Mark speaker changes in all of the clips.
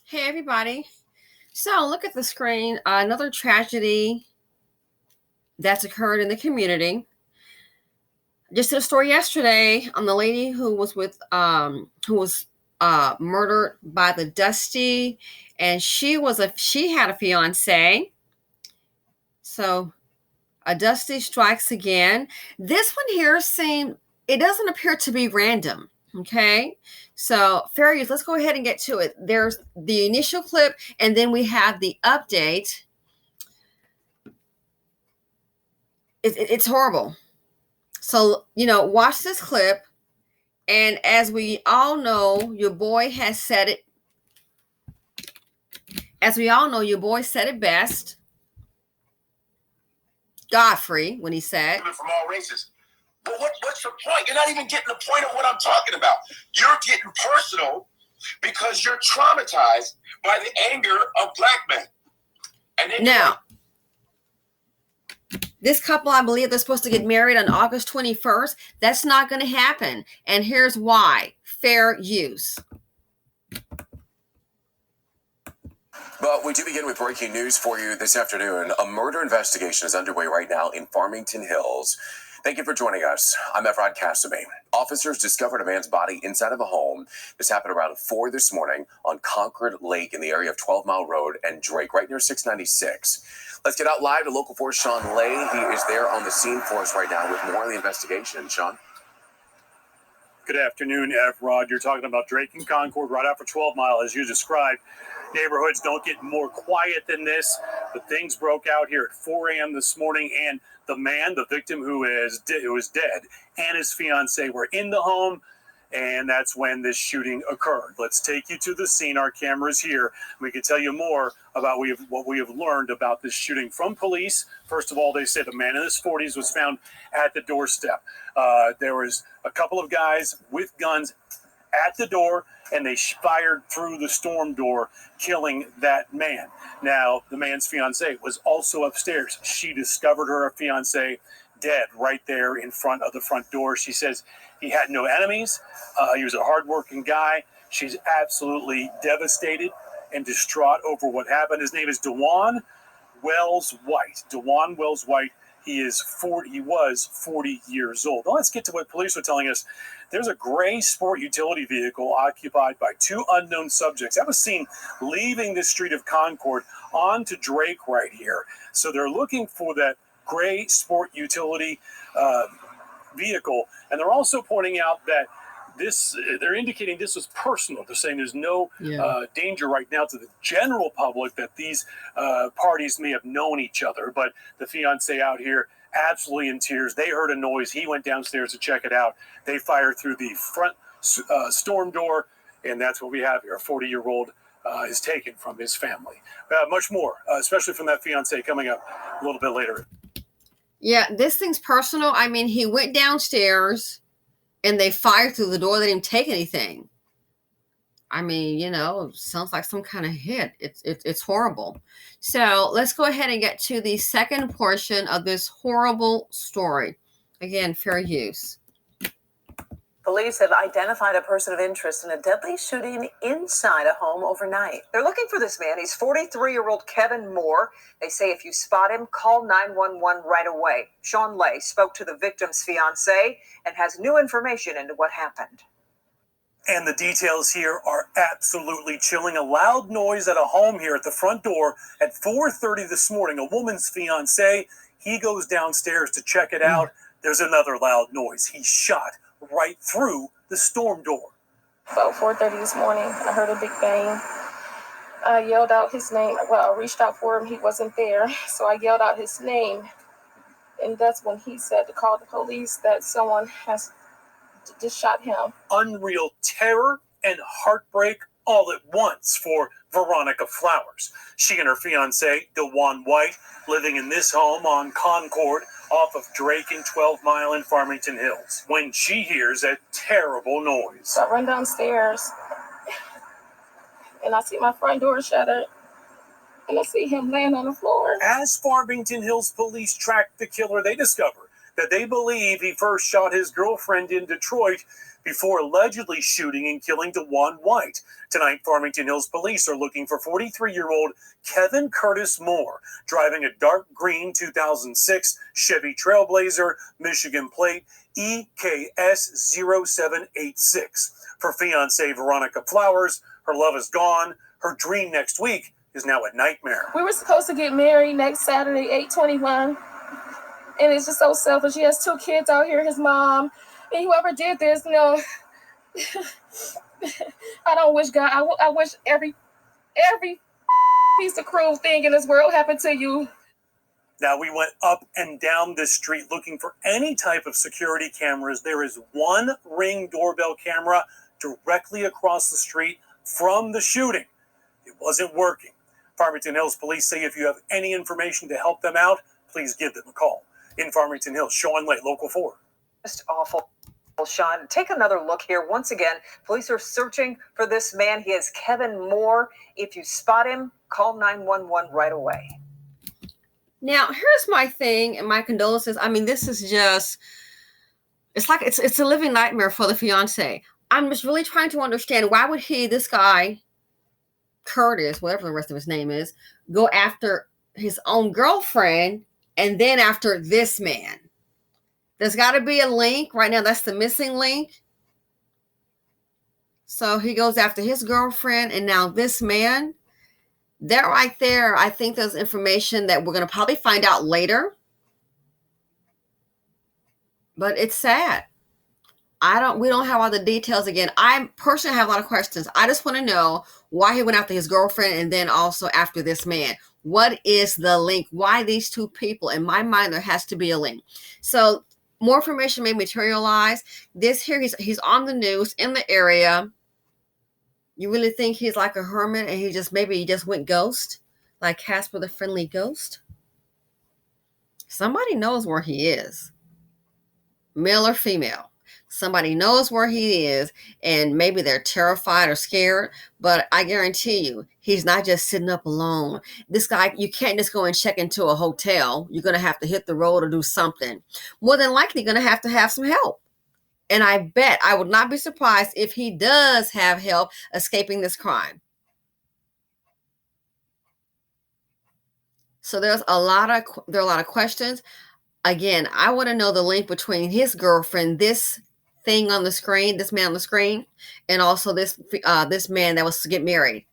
Speaker 1: Hey, everybody. So, look at the screen. Another tragedy that's occurred in the community. Just did a story yesterday on the lady who was murdered by the Dusty, and she had a fiance. So, a Dusty strikes again. This one here it doesn't appear to be random. Okay, so fair use. Let's go ahead and get to it. There's the initial clip, and then we have the update. It's horrible. So, watch this clip. And as we all know, your boy has said it. As we all know, your boy said it best. Godfrey, when he said,
Speaker 2: from all races. But what's the point? You're not even getting the point of what I'm talking about. You're getting personal because you're traumatized by the anger of black men. And then
Speaker 1: now, this couple, I believe they're supposed to get married on August 21st. That's not going to happen. And here's why. Fair use.
Speaker 3: But we do begin with breaking news for you this afternoon. A murder investigation is underway right now in Farmington Hills. Thank you for joining us. I'm Efrod Cassamy. Officers discovered a man's body inside of a home. This happened around 4 this morning on Concord Lake in the area of 12 Mile Road and Drake, right near 696. Let's get out live to local 4 Sean Lay. He is there on the scene for us right now with more on the investigation. Sean?
Speaker 4: Good afternoon, Efrod. You're talking about Drake and Concord right after 12 Mile, as you described. Neighborhoods don't get more quiet than this, but things broke out here at 4 a.m. this morning, and the victim who is dead, and his fiance were in the home, and that's when this shooting occurred. Let's take you to the scene. Our camera's here. We can tell you more about what we have learned about this shooting from police. First of all, they said a man in his 40s was found at the doorstep. There was a couple of guys with guns at the door, and they fired through the storm door, killing that man. Now, the man's fiance was also upstairs. She discovered her fiance dead right there in front of the front door. She says he had no enemies. He was a hardworking guy. She's absolutely devastated and distraught over what happened. His name is DeJuan Wells White. DeJuan Wells White. He was 40 years old. Now let's get to what police were telling us. There's a gray sport utility vehicle occupied by 2 unknown subjects that was seen leaving the street of Concord onto Drake right here. So they're looking for that gray sport utility vehicle, and they're also pointing out that they're indicating this was personal. They're saying there's no danger right now to the general public that these parties may have known each other. But the fiance out here absolutely in tears. They heard a noise. He went downstairs to check it out. They fired through the front storm door, and that's what we have here. A 40-year-old is taken from his family. Much more, especially from that fiance, coming up a little bit later.
Speaker 1: Yeah, this thing's personal. I mean, he went downstairs and they fired through the door. They didn't take anything. I mean, it sounds like some kind of hit. It's horrible. So let's go ahead and get to the second portion of this horrible story. Again, fair use.
Speaker 5: Police have identified a person of interest in a deadly shooting inside a home overnight. They're looking for this man. He's 43-year-old Kevin Moore. They say if you spot him, call 911 right away. Sean Lay spoke to the victim's fiance and has new information into what happened.
Speaker 4: And the details here are absolutely chilling. A loud noise at a home here at the front door at 4:30 this morning. A woman's fiance, he goes downstairs to check it out. There's another loud noise. He's shot right through the storm door.
Speaker 6: About 4:30 this morning, I heard a big bang. I yelled out his name. Well, I reached out for him. He wasn't there. So I yelled out his name. And that's when he said to call the police that someone has just shot him.
Speaker 4: Unreal terror and heartbreak all at once for Veronica Flowers. She and her fiance, DeJuan White, living in this home on Concord off of Drake and 12 Mile in Farmington Hills, when she hears a terrible noise.
Speaker 6: So I run downstairs and I see my front door shattered and I see him laying on the floor.
Speaker 4: As Farmington Hills police track the killer, they discover that they believe he first shot his girlfriend in Detroit before allegedly shooting and killing DeJuan White. Tonight, Farmington Hills police are looking for 43-year-old Kevin Curtis Moore, driving a dark green 2006 Chevy Trailblazer, Michigan plate EKS 0786. For fiancée Veronica Flowers, her love is gone. Her dream next week is now a nightmare.
Speaker 6: We were supposed to get married next Saturday, 8/21. And it's just so selfish. He has 2 kids out here, his mom. And whoever did this, I don't wish God. I wish every piece of cruel thing in this world happened to you.
Speaker 4: Now, we went up and down this street looking for any type of security cameras. There is one Ring doorbell camera directly across the street from the shooting. It wasn't working. Farmington Hills police say if you have any information to help them out, please give them a call. In Farmington Hills, Sean Lay, Local 4.
Speaker 5: Just awful. Sean, take another look here. Once again, police are searching for this man. He is Kevin Moore. If you spot him, call 911 right away.
Speaker 1: Now, here's my thing and my condolences. I mean, this is just, it's like it's a living nightmare for the fiance. I'm just really trying to understand, why would this guy, Curtis, whatever the rest of his name is, go after his own girlfriend and then after this man? There's got to be a link. Right now, that's the missing link. So he goes after his girlfriend and now this man. That right there, I think there's information that we're going to probably find out later. But it's sad. We don't have all the details again. I personally have a lot of questions. I just want to know why he went after his girlfriend and then also after this man. What is the link? Why these 2 people? In my mind, there has to be a link. So more information may materialize. This here, he's on the news in the area. You really think he's like a hermit and he just went ghost? Like Casper the Friendly Ghost? Somebody knows where he is. Male or female. Somebody knows where he is, and maybe they're terrified or scared, but I guarantee you, he's not just sitting up alone. This guy, you can't just go and check into a hotel. You're going to have to hit the road or do something. More than likely, you're going to have some help. And I would not be surprised if he does have help escaping this crime. So there are a lot of questions. Again, I want to know the link between his girlfriend, this thing on the screen, this man on the screen, and also this man that was to get married.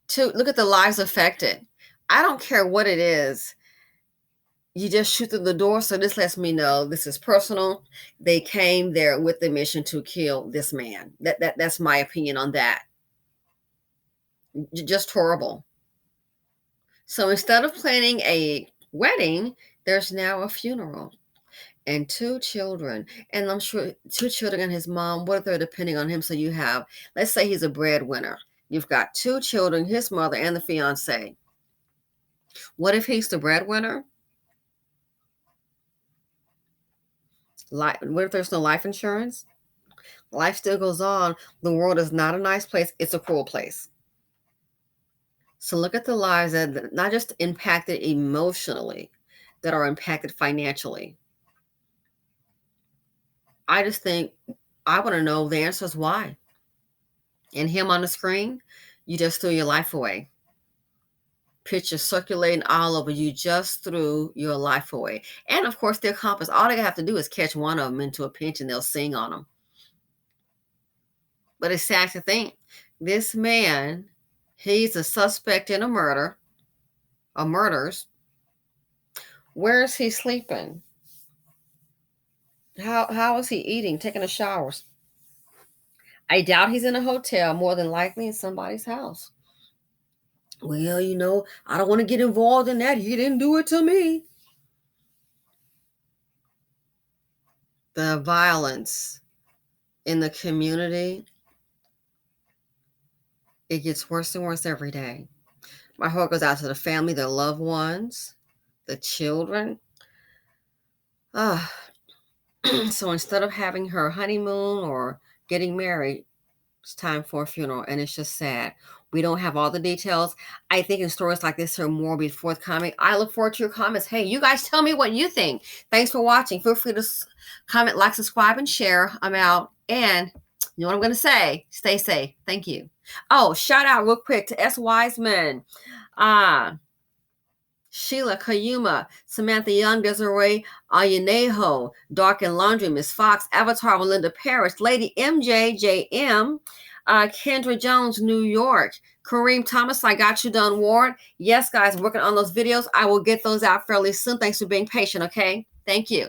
Speaker 1: To look at the lives affected. I don't care what it is. You just shoot through the door. So this lets me know this is personal. They came there with the mission to kill this man. That's my opinion on that. Just horrible. So instead of planning a wedding, there's now a funeral and 2 children. And I'm sure 2 children and his mom, what if they're depending on him? So you have, let's say he's a breadwinner. You've got 2 children, his mother and the fiance. What if he's the breadwinner? What if there's no life insurance? Life still goes on. The world is not a nice place. It's a cruel place. So look at the lives that not just impacted emotionally, that are impacted financially. I just think I want to know the answers why. And him on the screen, you just threw your life away. Pictures circulating all over. You just threw your life away. And of course, the accomplice, all they have to do is catch one of them into a pinch and they'll sing on them. But it's sad to think this man, he's a suspect in a murder, or murders. Where is he sleeping? How is he eating, taking a shower? I doubt he's in a hotel, more than likely in somebody's house. Well, I don't want to get involved in that. He didn't do it to me. The violence in the community, it gets worse and worse every day. My heart goes out to the family, their loved ones, the children. So instead of having her honeymoon or getting married, It's time for a funeral, and it's just sad. We don't have all the details. I think in stories like this, there are more be forthcoming. I look forward to your comments. Hey, you guys tell me what you think. Thanks for watching. Feel free to comment, like, subscribe, and share. I'm out. And you know what I'm going to say? Stay safe. Thank you. Oh, shout out real quick to S. Wiseman. Sheila Kayuma, Samantha Young, Desiree Ayanejo, Dark and Laundry, Miss Fox, Avatar, Melinda Parrish, Lady MJ, JM, Kendra Jones, New York, Kareem Thomas, I got you done, Ward. Yes, guys, I'm working on those videos. I will get those out fairly soon. Thanks for being patient, okay? Thank you.